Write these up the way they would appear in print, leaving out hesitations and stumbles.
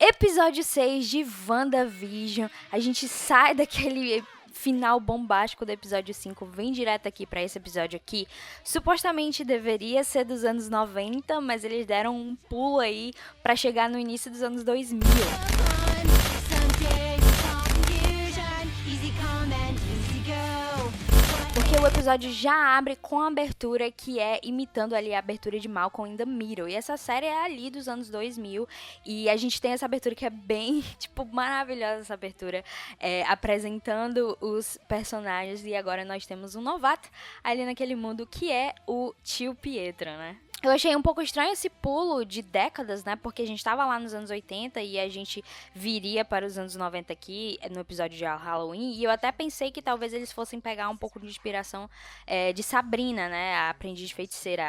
Episódio 6 de WandaVision. A gente sai daquele final bombástico do episódio 5, vem direto aqui pra esse episódio aqui. Supostamente deveria ser dos anos 90, mas eles deram um pulo aí pra chegar no início dos anos 2000. Porque o episódio já abre com a abertura que é imitando ali a abertura de Malcolm in the Middle. E essa série é ali dos anos 2000 e a gente tem essa abertura que é bem, maravilhosa essa abertura, apresentando os personagens. E agora nós temos um novato ali naquele mundo que é o tio Pietro, né? Eu achei um pouco estranho esse pulo de décadas, né? Porque a gente tava lá nos anos 80 e a gente viria para os anos 90 aqui no episódio de Halloween. E eu até pensei que talvez eles fossem pegar um pouco de inspiração de Sabrina, né? A Aprendiz de Feiticeira,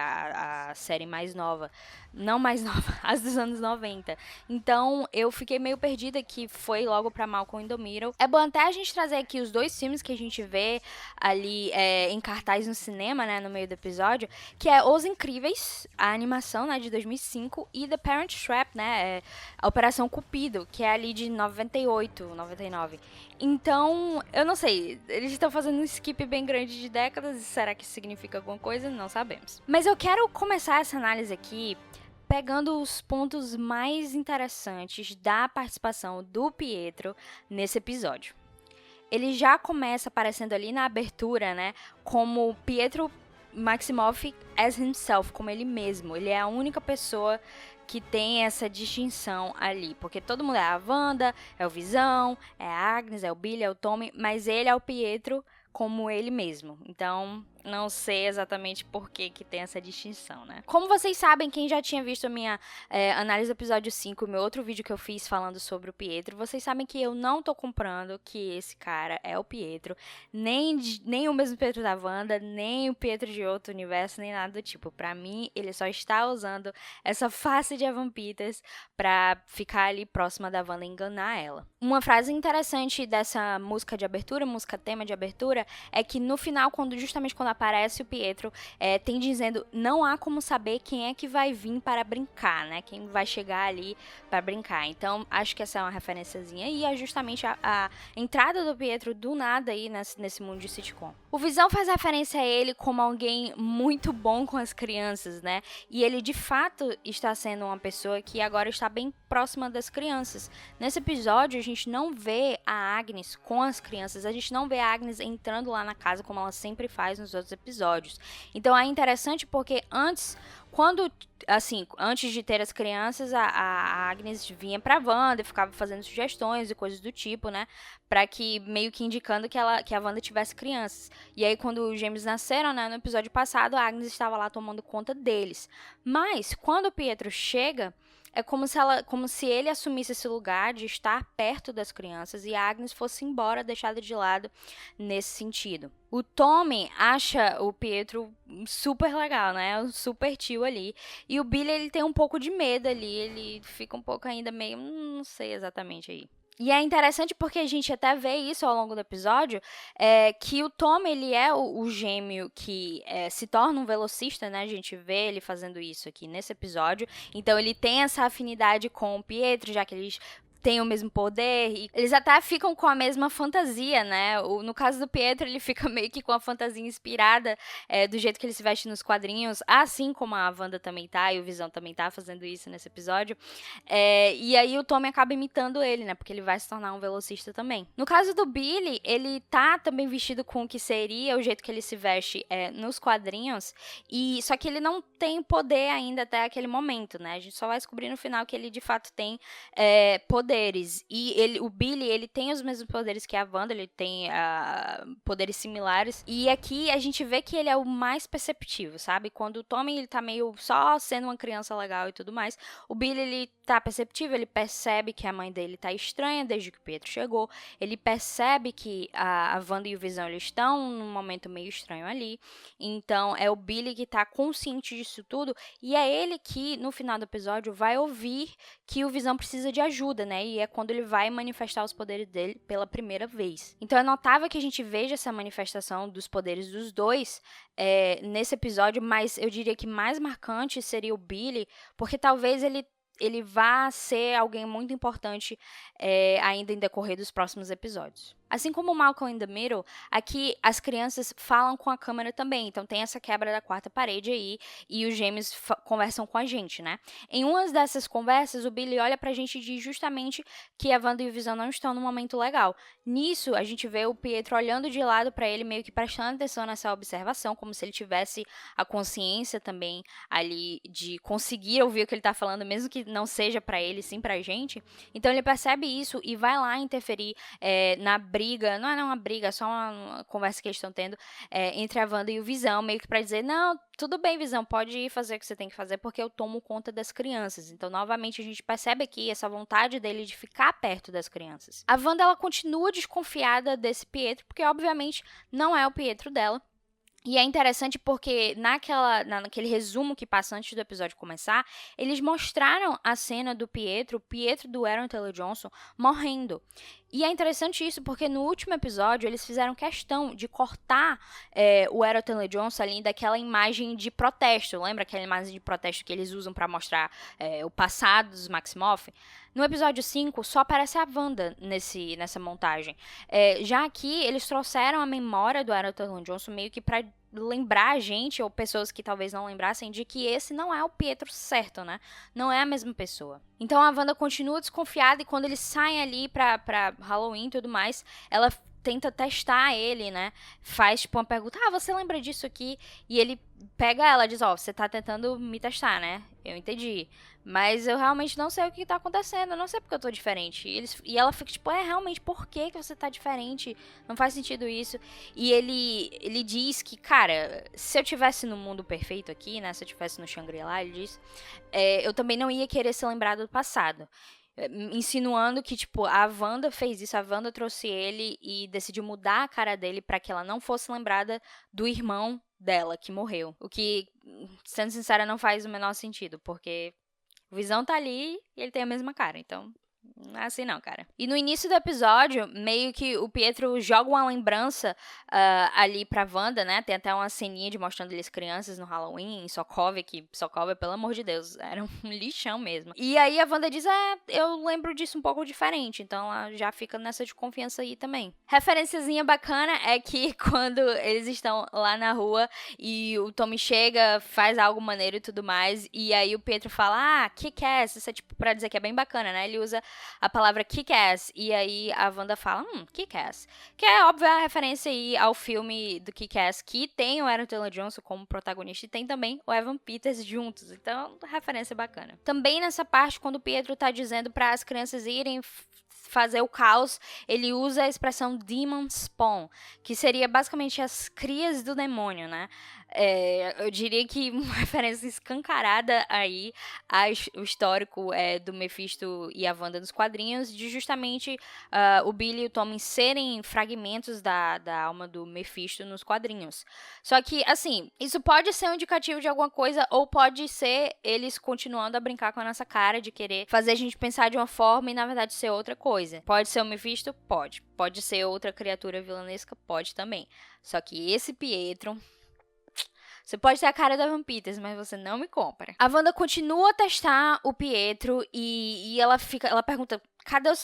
a série mais nova. Não mais nova, as dos anos 90. Então eu fiquei meio perdida que foi logo pra Malcolm in the Middle. É bom até a gente trazer aqui os dois filmes que a gente vê ali em cartaz no cinema, né? No meio do episódio, que é Os Incríveis, a animação, né, de 2005, e The Parent Trap, né, a Operação Cupido, que é ali de 98, 99. Então, eu não sei, eles estão fazendo um skip bem grande de décadas, e será que isso significa alguma coisa? Não sabemos. Mas eu quero começar essa análise aqui pegando os pontos mais interessantes da participação do Pietro nesse episódio. Ele já começa aparecendo ali na abertura, né, como Pietro Maximoff as himself, como ele mesmo. Ele é a única pessoa que tem essa distinção ali, porque todo mundo é a Wanda, é o Visão, é a Agnes, é o Billy, é o Tommy, mas ele é o Pietro como ele mesmo. Então, não sei exatamente por que tem essa distinção, né? Como vocês sabem, quem já tinha visto a minha análise do episódio 5, meu outro vídeo que eu fiz falando sobre o Pietro, vocês sabem que eu não tô comprando que esse cara é o Pietro, nem o mesmo Pietro da Wanda, nem o Pietro de outro universo, nem nada do tipo. Pra mim, ele só está usando essa face de Evan Peters pra ficar ali próxima da Wanda e enganar ela. Uma frase interessante dessa música de abertura, música tema de abertura, é que no final, justamente quando aparece o Pietro, tem dizendo, não há como saber quem é que vai vir para brincar, né? Quem vai chegar ali para brincar. Então, acho que essa é uma referenciazinha e é justamente a entrada do Pietro do nada aí nesse mundo de sitcom. O Visão faz referência a ele como alguém muito bom com as crianças, né? E ele, de fato, está sendo uma pessoa que agora está bem próxima das crianças. Nesse episódio, a gente não vê a Agnes com as crianças, a gente não vê a Agnes entrando lá na casa como ela sempre faz nos outros episódios. Então é interessante porque antes de ter as crianças, a Agnes vinha pra Wanda e ficava fazendo sugestões e coisas do tipo, né? Pra que, meio que indicando que a Wanda tivesse crianças. E aí, quando os gêmeos nasceram, né? No episódio passado, a Agnes estava lá tomando conta deles. Mas, quando o Pietro chega, é como se ele assumisse esse lugar de estar perto das crianças e a Agnes fosse embora, deixada de lado nesse sentido. O Tommy acha o Pietro super legal, né? Um super tio ali. E o Billy, ele tem um pouco de medo ali. Ele fica um pouco ainda meio... não sei exatamente aí. E é interessante porque a gente até vê isso ao longo do episódio, que o Tom, ele é o gêmeo que se torna um velocista, né? A gente vê ele fazendo isso aqui nesse episódio. Então, ele tem essa afinidade com o Pietro, já que eles têm o mesmo poder, e eles até ficam com a mesma fantasia, né? No caso do Pietro, ele fica meio que com a fantasia inspirada do jeito que ele se veste nos quadrinhos, assim como a Wanda também tá, e o Visão também tá fazendo isso nesse episódio. E aí o Tommy acaba imitando ele, né? Porque ele vai se tornar um velocista também. No caso do Billy, ele tá também vestido com o que seria o jeito que ele se veste nos quadrinhos, só que ele não tem poder ainda até aquele momento, né? A gente só vai descobrir no final que ele de fato tem poderes. E o Billy, ele tem os mesmos poderes que a Wanda, ele tem poderes similares. E aqui a gente vê que ele é o mais perceptivo, sabe? Quando o Tommy, ele tá meio só sendo uma criança legal e tudo mais, o Billy, ele tá perceptivo, ele percebe que a mãe dele tá estranha desde que o Pietro chegou, ele percebe que a Wanda e o Visão, eles estão num momento meio estranho ali. Então, é o Billy que tá consciente disso tudo, e é ele que, no final do episódio, vai ouvir que o Visão precisa de ajuda, né? E é quando ele vai manifestar os poderes dele pela primeira vez. Então é notável que a gente veja essa manifestação dos poderes dos dois nesse episódio, mas eu diria que mais marcante seria o Billy, porque talvez ele ele vai ser alguém muito importante ainda em decorrer dos próximos episódios. Assim como Malcolm in the Middle, aqui as crianças falam com a câmera também, então tem essa quebra da quarta parede aí, e os gêmeos conversam com a gente, né? Em uma dessas conversas, o Billy olha pra gente e diz justamente que a Wanda e o Visão não estão num momento legal. Nisso, a gente vê o Pietro olhando de lado pra ele, meio que prestando atenção nessa observação, como se ele tivesse a consciência também ali de conseguir ouvir o que ele tá falando, mesmo que não seja pra ele, sim pra gente. Então ele percebe isso e vai lá interferir na briga, não é uma briga, é só uma conversa que eles estão tendo entre a Wanda e o Visão, meio que pra dizer, não, tudo bem, Visão, pode ir fazer o que você tem que fazer, porque eu tomo conta das crianças. Então, novamente, a gente percebe aqui essa vontade dele de ficar perto das crianças. A Wanda, ela continua desconfiada desse Pietro, porque, obviamente, não é o Pietro dela. E é interessante porque naquele resumo que passa antes do episódio começar, eles mostraram a cena do Pietro, o Pietro do Aaron Taylor Johnson, morrendo. E é interessante isso porque no último episódio eles fizeram questão de cortar o Aaron Taylor Johnson ali daquela imagem de protesto. Lembra aquela imagem de protesto que eles usam para mostrar o passado dos Maximoff? No episódio 5, só aparece a Wanda nessa montagem. Já aqui, eles trouxeram a memória do Aaron Taylor Johnson meio que para lembrar a gente, ou pessoas que talvez não lembrassem, de que esse não é o Pietro certo, né? Não é a mesma pessoa. Então a Wanda continua desconfiada e quando eles saem ali pra Halloween e tudo mais, ela tenta testar ele, né? Faz tipo uma pergunta, você lembra disso aqui? E ele pega ela e diz, você tá tentando me testar, né? Eu entendi. Mas eu realmente não sei o que tá acontecendo, eu não sei porque eu tô diferente. E ela fica tipo, realmente, por que você tá diferente? Não faz sentido isso. E ele diz que, cara, se eu tivesse no mundo perfeito aqui, né? Se eu tivesse no Shangri-La, ele diz, eu também não ia querer ser lembrado do passado. Insinuando que, tipo, a Wanda fez isso, a Wanda trouxe ele e decidiu mudar a cara dele pra que ela não fosse lembrada do irmão dela, que morreu. O que, sendo sincera, não faz o menor sentido, porque o Visão tá ali e ele tem a mesma cara, então não é assim não, cara. E no início do episódio, meio que o Pietro joga uma lembrança ali pra Wanda, né? Tem até uma ceninha de mostrando eles crianças no Halloween, em Sokovia, que Sokovia, pelo amor de Deus, era um lixão mesmo. E aí a Wanda diz, eu lembro disso um pouco diferente, então ela já fica nessa desconfiança aí também. Referenciazinha bacana é que quando eles estão lá na rua e o Tommy chega, faz algo maneiro e tudo mais, e aí o Pietro fala, kick-ass, isso é tipo pra dizer que é bem bacana, né? Ele usa a palavra kick-ass, e aí a Wanda fala, kick-ass, que é óbvio a referência aí ao filme do Kick-Ass, que tem o Aaron Taylor Johnson como protagonista e tem também o Evan Peters juntos, então referência bacana. Também nessa parte, quando o Pietro tá dizendo para as crianças irem fazer o caos, ele usa a expressão demon spawn, que seria basicamente as crias do demônio, né? Eu diria que uma referência escancarada aí ao histórico do Mephisto e a Wanda nos quadrinhos, de justamente o Billy e o Tommy serem fragmentos da alma do Mephisto nos quadrinhos. Só que, assim, isso pode ser um indicativo de alguma coisa ou pode ser eles continuando a brincar com a nossa cara, de querer fazer a gente pensar de uma forma e, na verdade, ser outra coisa. Pode ser o Mephisto? Pode. Pode ser outra criatura vilanesca? Pode também. Só que esse Pietro... Você pode ter a cara da Evan Peters, mas você não me compra. A Wanda continua a testar o Pietro e ela pergunta,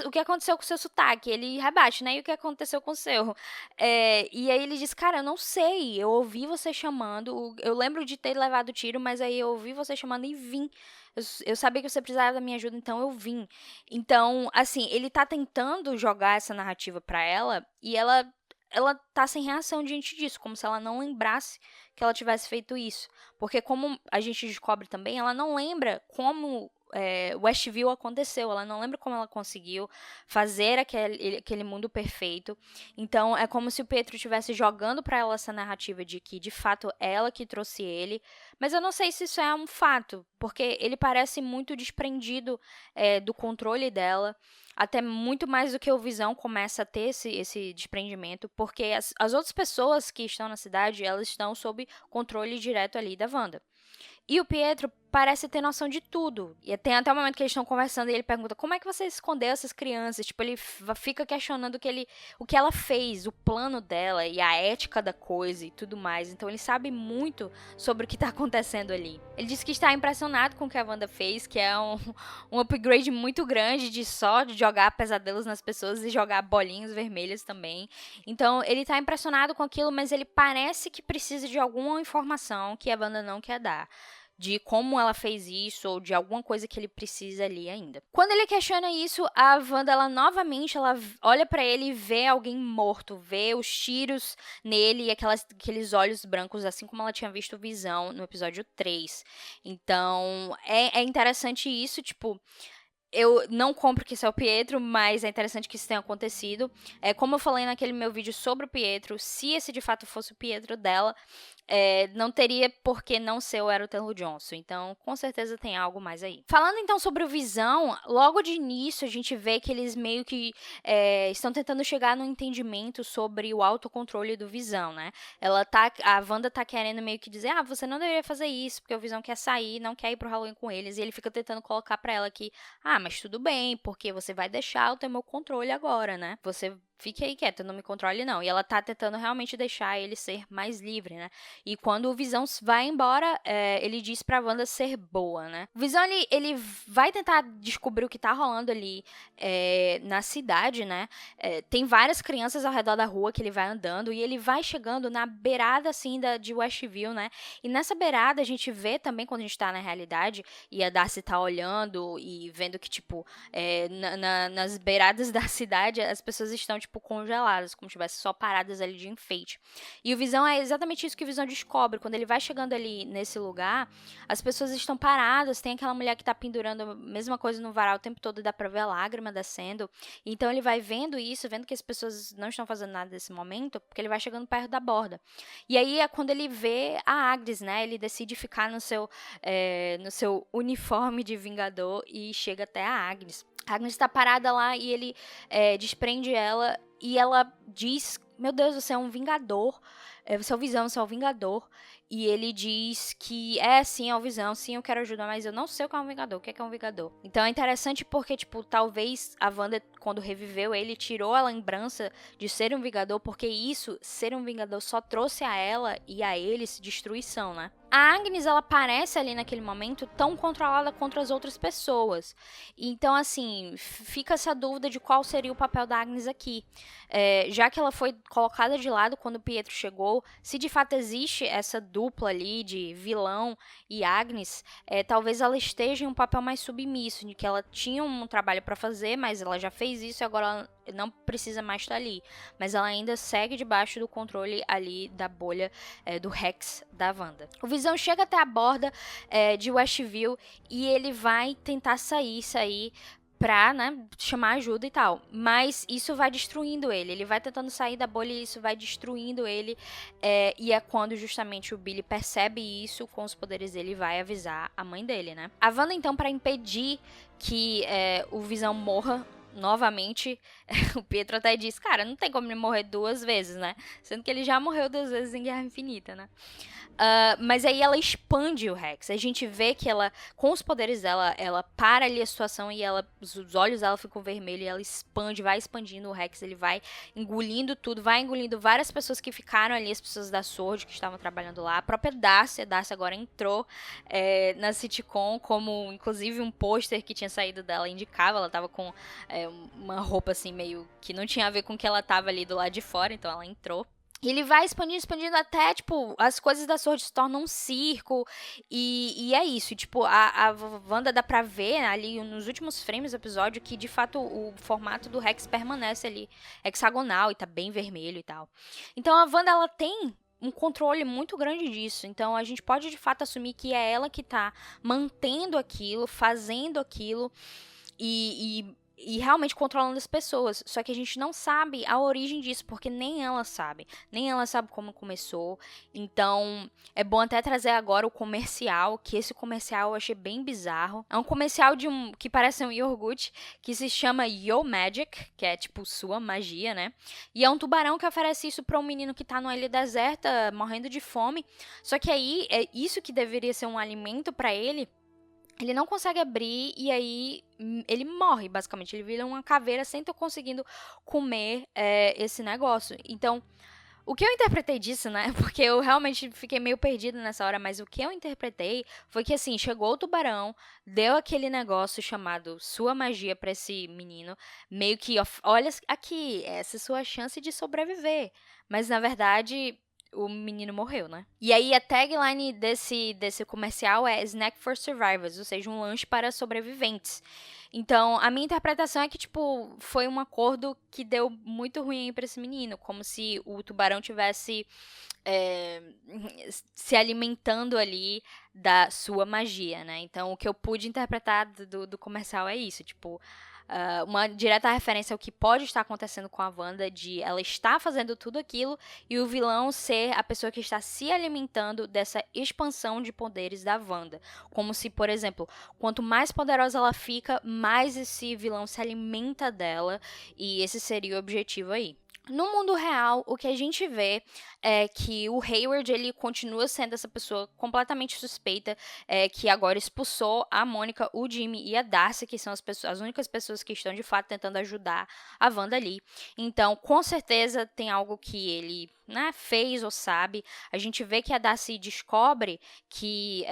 o que aconteceu com o seu sotaque? Ele rebate, né? E o que aconteceu com o seu? E aí ele diz, cara, eu não sei, eu ouvi você chamando, eu lembro de ter levado tiro, mas aí eu ouvi você chamando e vim. Eu sabia que você precisava da minha ajuda, então eu vim. Então, assim, ele tá tentando jogar essa narrativa pra ela e ela tá sem reação diante disso, como se ela não lembrasse que ela tivesse feito isso. Porque como a gente descobre também, ela não lembra como Westview aconteceu, ela não lembra como ela conseguiu fazer aquele mundo perfeito. Então é como se o Pietro estivesse jogando para ela essa narrativa de que de fato ela que trouxe ele, mas eu não sei se isso é um fato, porque ele parece muito desprendido do controle dela, até muito mais do que o Visão começa a ter esse desprendimento, porque as outras pessoas que estão na cidade, elas estão sob controle direto ali da Wanda. E o Pietro parece ter noção de tudo. E tem até o momento que eles estão conversando e ele pergunta, como é que você escondeu essas crianças? Tipo, ele fica questionando o que ela fez, o plano dela e a ética da coisa e tudo mais. Então ele sabe muito sobre o que tá acontecendo ali. Ele disse que está impressionado com o que a Wanda fez, que é um upgrade muito grande de jogar pesadelos nas pessoas e jogar bolinhos vermelhos também. Então ele tá impressionado com aquilo, mas ele parece que precisa de alguma informação que a Wanda não quer dar, de como ela fez isso ou de alguma coisa que ele precisa ali ainda. Quando ele questiona isso, a Wanda, ela novamente, ela olha pra ele e vê alguém morto, vê os tiros nele e aqueles olhos brancos, assim como ela tinha visto o Visão no episódio 3. Então, é interessante isso, tipo, eu não compro que isso é o Pietro, mas é interessante que isso tenha acontecido. Como eu falei naquele meu vídeo sobre o Pietro, se esse de fato fosse o Pietro dela, não teria por que não ser o Aaron Taylor Johnson. Então, com certeza tem algo mais aí. Falando então sobre o Visão, logo de início a gente vê que eles meio que estão tentando chegar no entendimento sobre o autocontrole do Visão, né? A Wanda tá querendo meio que dizer, você não deveria fazer isso, porque o Visão quer sair, não quer ir pro Halloween com eles. E ele fica tentando colocar pra ela que, mas tudo bem, porque você vai deixar eu ter meu controle agora, né? Você fique aí quieto, não me controle não. E ela tá tentando realmente deixar ele ser mais livre, né? E quando o Visão vai embora, ele diz pra Wanda ser boa, né? O Visão, ele vai tentar descobrir o que tá rolando ali na cidade, né? Tem várias crianças ao redor da rua que ele vai andando e ele vai chegando na beirada, assim, de Westview, né? E nessa beirada a gente vê também, quando a gente tá na realidade, e a Darcy tá olhando e vendo que, tipo, nas beiradas da cidade as pessoas estão, tipo, congeladas, como se estivessem só paradas ali de enfeite. E o Visão é exatamente isso que o Visão descobre. Quando ele vai chegando ali nesse lugar, as pessoas estão paradas, tem aquela mulher que tá pendurando a mesma coisa no varal o tempo todo, dá pra ver a lágrima descendo. Então ele vai vendo isso, vendo que as pessoas não estão fazendo nada nesse momento, porque ele vai chegando perto da borda. E aí é quando ele vê a Agnes, né? Ele decide ficar no seu uniforme de Vingador e chega até a Agnes. A Agnes tá parada lá e ele desprende ela e ela diz, meu Deus, você é um Vingador, você é o Visão, você é o Vingador. E ele diz que sim, é o Visão, sim, eu quero ajudar, mas eu não sei o que é um Vingador, o que é um Vingador. Então é interessante porque, tipo, talvez a Wanda, quando reviveu ele, tirou a lembrança de ser um Vingador, porque isso, ser um Vingador, só trouxe a ela e a eles destruição, né? A Agnes, ela parece ali naquele momento tão controlada contra as outras pessoas. Então, assim, fica essa dúvida de qual seria o papel da Agnes aqui. Já que ela foi colocada de lado quando o Pietro chegou, se de fato existe essa dupla ali de vilão e Agnes, talvez ela esteja em um papel mais submisso, de que ela tinha um trabalho para fazer, mas ela já fez isso e agora ela não precisa mais estar ali. Mas ela ainda segue debaixo do controle ali da bolha do Rex da Wanda. O Visão chega até a borda de Westview e ele vai tentar sair pra, né, chamar ajuda e tal. Mas isso vai destruindo ele. Ele vai tentando sair da bolha e isso vai destruindo ele. E é quando justamente o Billy percebe isso, com os poderes dele, vai avisar a mãe dele, né? A Wanda, então, pra impedir que o Visão morra novamente, o Pietro até diz, cara, não tem como ele morrer 2 vezes, né? Sendo que ele já morreu 2 vezes em Guerra Infinita, né? Mas aí ela expande o Rex. A gente vê que ela, com os poderes dela, ela para ali a situação e os olhos dela ficam vermelhos e ela expande, vai expandindo o Rex. Ele vai engolindo tudo, vai engolindo várias pessoas que ficaram ali, as pessoas da SWORD que estavam trabalhando lá. A própria Darcy, agora entrou na sitcom, como inclusive um pôster que tinha saído dela indicava. Ela tava com uma roupa assim meio que não tinha a ver com o que ela tava ali do lado de fora, então ela entrou. E ele vai expandindo até, tipo, as coisas da SWORD se tornam um circo. E é isso. E, tipo, a Wanda dá pra ver ali nos últimos frames do episódio que, de fato, o formato do Rex permanece ali hexagonal e tá bem vermelho e tal. Então a Wanda, ela tem um controle muito grande disso. Então a gente pode, de fato, assumir que é ela que tá mantendo aquilo, fazendo aquilo e realmente controlando as pessoas. Só que a gente não sabe a origem disso, porque nem ela sabe. Nem ela sabe como começou. Então, é bom até trazer agora o comercial, que esse comercial eu achei bem bizarro. É um comercial que parece um iogurte, que se chama Yo Magic, que é tipo sua magia, né? E é um tubarão que oferece isso pra um menino que tá numa ilha deserta, morrendo de fome. Só que aí, isso que deveria ser um alimento pra ele, ele não consegue abrir e aí ele morre, basicamente. Ele vira uma caveira sem estar conseguindo comer esse negócio. Então, o que eu interpretei disso, né? Porque eu realmente fiquei meio perdida nessa hora, mas o que eu interpretei foi que, assim, chegou o tubarão, deu aquele negócio chamado sua magia pra esse menino, meio que, olha aqui, essa é a sua chance de sobreviver. Mas, na verdade, o menino morreu, né? E aí a tagline desse comercial é Snack for Survivors, ou seja, um lanche para sobreviventes. Então, a minha interpretação é que, tipo, foi um acordo que deu muito ruim pra esse menino, como se o tubarão tivesse é, se alimentando ali da sua magia, né? Então, o que eu pude interpretar do comercial é isso, tipo, uma direta referência ao que pode estar acontecendo com a Wanda, de ela estar fazendo tudo aquilo e o vilão ser a pessoa que está se alimentando dessa expansão de poderes da Wanda. Como se, por exemplo, quanto mais poderosa ela fica, mais esse vilão se alimenta dela, e esse seria o objetivo aí. No mundo real, o que a gente vê é que o Hayward, ele continua sendo essa pessoa completamente suspeita, que agora expulsou a Mônica, o Jimmy e a Darcy, que são as únicas pessoas que estão de fato tentando ajudar a Wanda ali. Então, com certeza tem algo que ele, né, fez ou sabe. A gente vê que a Darcy descobre que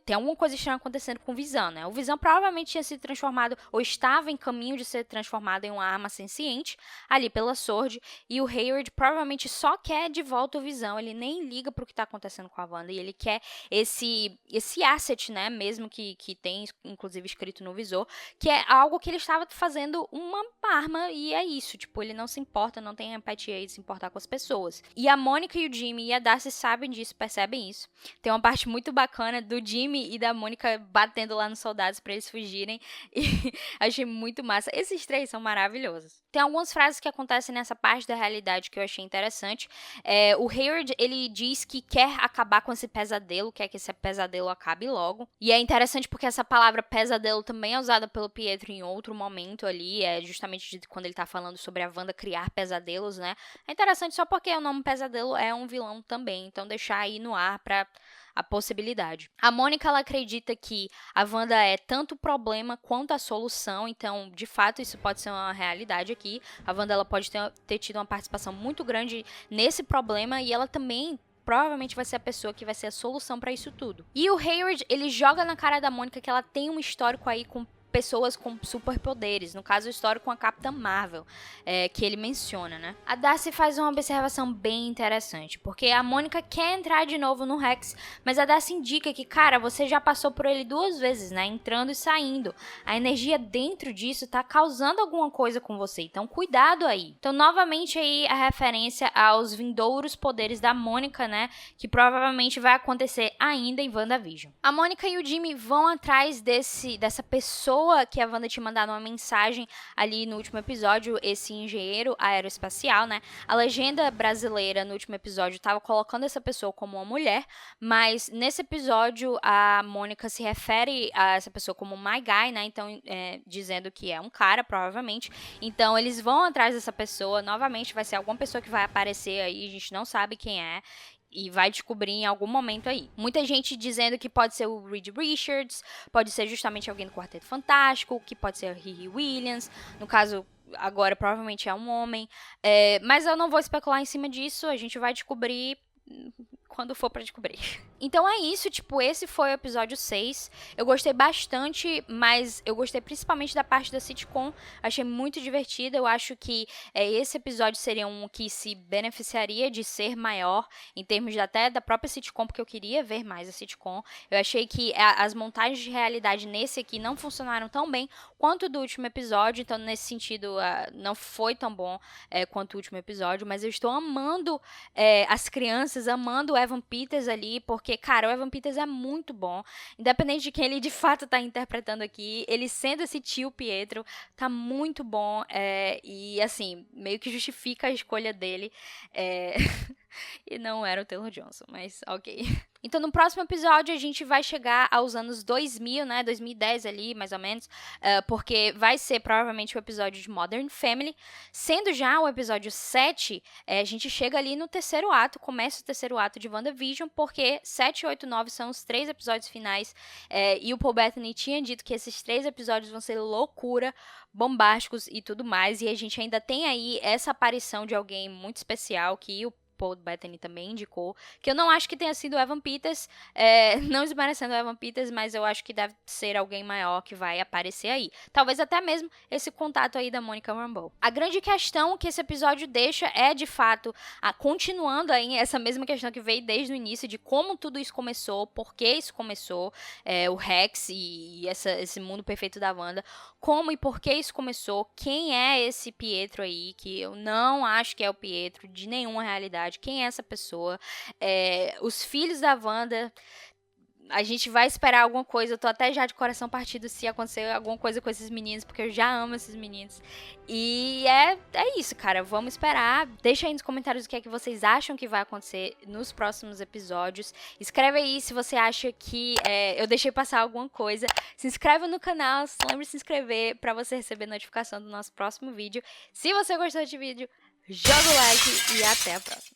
tem alguma coisa estranha acontecendo com o Visão, né? O Visão provavelmente tinha sido transformado, ou estava em caminho de ser transformado em uma arma senciente, ali pela Sword, e o Hayward provavelmente só quer de volta o Visão, ele nem liga pro que tá acontecendo com a Wanda, e ele quer esse asset, né, mesmo que tem, inclusive, escrito no visor, que é algo que ele estava fazendo uma arma, e é isso, tipo, ele não se importa, não tem empatia de se importar com as pessoas. E a Mônica e o Jimmy e a Darcy sabem disso, percebem isso. Tem uma parte muito bacana do Jimmy e da Mônica batendo lá nos soldados pra eles fugirem, e achei muito massa. Esses três são maravilhosos. Tem algumas frases que acontecem nessa parte da realidade que eu achei interessante. O Hayward, ele diz que quer acabar com esse pesadelo, quer que esse pesadelo acabe logo. E é interessante porque essa palavra pesadelo também é usada pelo Pietro em outro momento ali, justamente quando ele tá falando sobre a Wanda criar pesadelos, né? É interessante só porque o nome pesadelo é um vilão também, então deixar aí no ar pra a possibilidade. A Mônica, ela acredita que a Wanda é tanto o problema quanto a solução, então, de fato, isso pode ser uma realidade aqui. A Wanda, ela pode ter tido uma participação muito grande nesse problema, e ela também provavelmente vai ser a pessoa que vai ser a solução para isso tudo. E o Hayward, ele joga na cara da Mônica que ela tem um histórico aí com pessoas com superpoderes, no caso o histórico com a Capitã Marvel, que ele menciona, né? A Darcy faz uma observação bem interessante, porque a Mônica quer entrar de novo no Rex, mas a Darcy indica que, cara, você já passou por ele 2 vezes, né? Entrando e saindo. A energia dentro disso tá causando alguma coisa com você, então cuidado aí. Então, novamente aí a referência aos vindouros poderes da Mônica, né? Que provavelmente vai acontecer ainda em WandaVision. A Mônica e o Jimmy vão atrás dessa pessoa que a Wanda tinha mandado uma mensagem ali no último episódio, esse engenheiro aeroespacial, né? A legenda brasileira no último episódio estava colocando essa pessoa como uma mulher, mas nesse episódio a Mônica se refere a essa pessoa como My Guy, né? Então, dizendo que é um cara, provavelmente. Então, eles vão atrás dessa pessoa, novamente vai ser alguma pessoa que vai aparecer aí, a gente não sabe quem é, e vai descobrir em algum momento aí. Muita gente dizendo que pode ser o Reed Richards, pode ser justamente alguém do Quarteto Fantástico, que pode ser a Riri Williams, no caso, agora provavelmente é um homem, mas eu não vou especular em cima disso, a gente vai descobrir quando for pra descobrir. Então é isso, tipo, esse foi o episódio 6. Eu gostei bastante, mas eu gostei principalmente da parte da sitcom. Achei muito divertida. Eu acho que esse episódio seria um que se beneficiaria de ser maior, em termos até da própria sitcom, porque eu queria ver mais a sitcom. Eu achei que as montagens de realidade nesse aqui não funcionaram tão bem quanto do último episódio. Então, nesse sentido, não foi tão bom quanto o último episódio. Mas eu estou amando as crianças, amando o Evan Peters ali, porque, cara, o Evan Peters é muito bom. Independente de quem ele de fato tá interpretando aqui, ele sendo esse tio Pietro, tá muito bom. E, assim, meio que justifica a escolha dele. E não era o Taylor Johnson, mas ok. Então, no próximo episódio, a gente vai chegar aos anos 2000, né? 2010 ali, mais ou menos. Porque vai ser provavelmente o episódio de Modern Family. Sendo já o episódio 7, a gente chega ali no terceiro ato, começa o terceiro ato de WandaVision, porque 7, 8, 9 são os 3 episódios finais. E o Paul Bettany tinha dito que esses 3 episódios vão ser loucura, bombásticos e tudo mais. E a gente ainda tem aí essa aparição de alguém muito especial que o Paul Bettany também indicou, que eu não acho que tenha sido o Evan Peters, não desmerecendo o Evan Peters, mas eu acho que deve ser alguém maior que vai aparecer aí. Talvez até mesmo esse contato aí da Monica Rambeau. A grande questão que esse episódio deixa é, de fato, continuando aí essa mesma questão que veio desde o início, de como tudo isso começou, por que isso começou, o Rex e esse mundo perfeito da Wanda, como e por que isso começou, quem é esse Pietro aí, que eu não acho que é o Pietro de nenhuma realidade, quem é essa pessoa, os filhos da Wanda. A gente vai esperar alguma coisa. Eu tô até já de coração partido se acontecer alguma coisa com esses meninos, porque eu já amo esses meninos. E é isso, cara. Vamos esperar. Deixa aí nos comentários o que é que vocês acham que vai acontecer nos próximos episódios. Escreve aí se você acha que eu deixei passar alguma coisa. Se inscreve no canal. Lembre de se inscrever pra você receber notificação do nosso próximo vídeo. Se você gostou desse vídeo, joga o like e até a próxima.